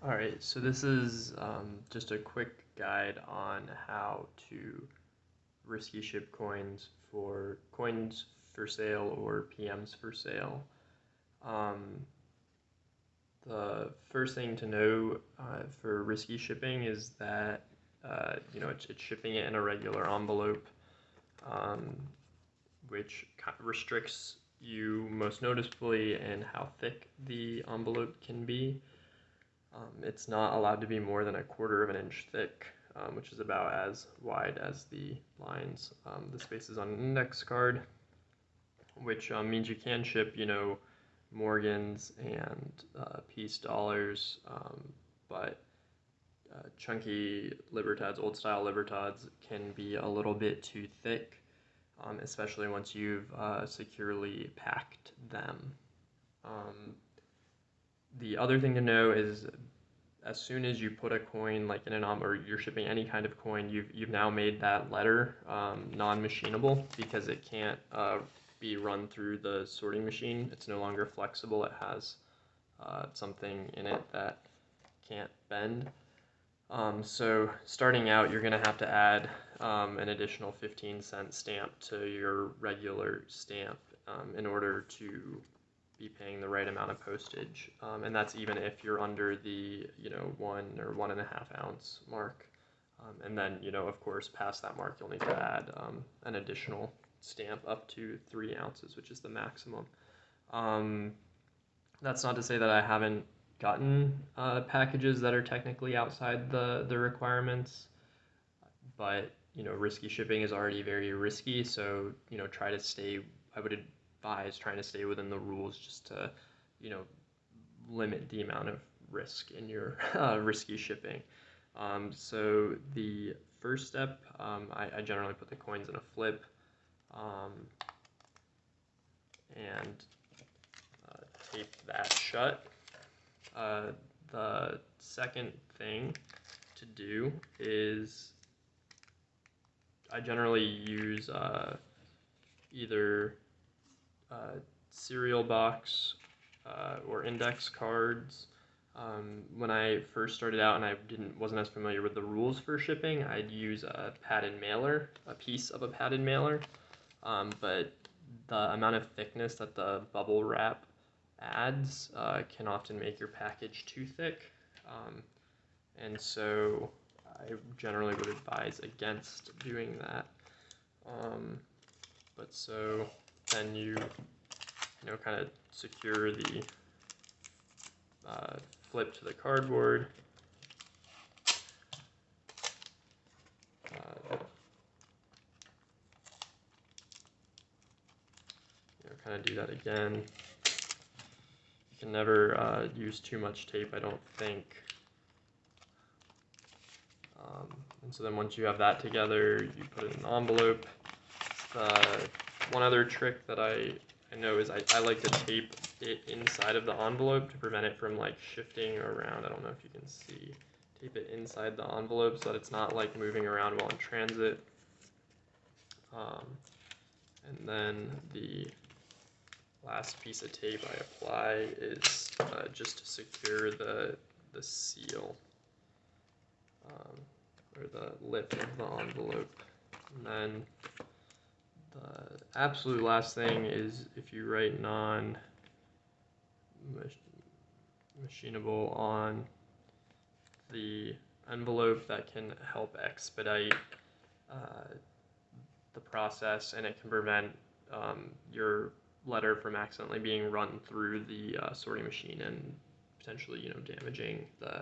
Alright, so this is just a quick guide on how to risky ship coins for coins for sale or PMs for sale. The first thing to know for risky shipping is that it's shipping it in a regular envelope, which restricts you most noticeably in how thick the envelope can be. It's not allowed to be more than 1/4 of an inch thick, which is about as wide as the lines. The spaces on an index card, which means you can ship, Morgans and piece dollars, but chunky Libertads, old style Libertads, can be a little bit too thick, especially once you've securely packed them. The other thing to know is as soon as you put a coin like in an or you're shipping any kind of coin, you've now made that letter non-machinable because it can't be run through the sorting machine. It's no longer flexible. It has something in it that can't bend. So starting out, you're going to have to add an additional 15-cent stamp to your regular stamp in order to be paying the right amount of postage, and that's even if you're under the 1 or 1.5 ounce mark, and then of course past that mark you'll need to add an additional stamp up to 3 ounces, which is the maximum. That's not to say that I haven't gotten packages that are technically outside the requirements, but risky shipping is already very risky, so try to stay. I would advise trying to stay within the rules just to limit the amount of risk in your risky shipping. So the first step, I generally put the coins in a flip and tape that shut. The second thing to do is I generally use either cereal box or index cards. When I first started out and I wasn't as familiar with the rules for shipping, I'd use a padded mailer, a piece of a padded mailer, but the amount of thickness that the bubble wrap adds can often make your package too thick, and so I generally would advise against doing that. But so then you kind of secure the flip to the cardboard. Kind of do that again. You can never use too much tape, I don't think. And so then once you have that together, you put it in an envelope. One other trick that I know is I like to tape it inside of the envelope to prevent it from like shifting around. I don't know if you can see. Tape it inside the envelope so that it's not like moving around while in transit. And then the last piece of tape I apply is just to secure the seal or the lip of the envelope. And then the absolute last thing is if you write non-machinable on the envelope, that can help expedite the process, and it can prevent your letter from accidentally being run through the sorting machine and potentially damaging the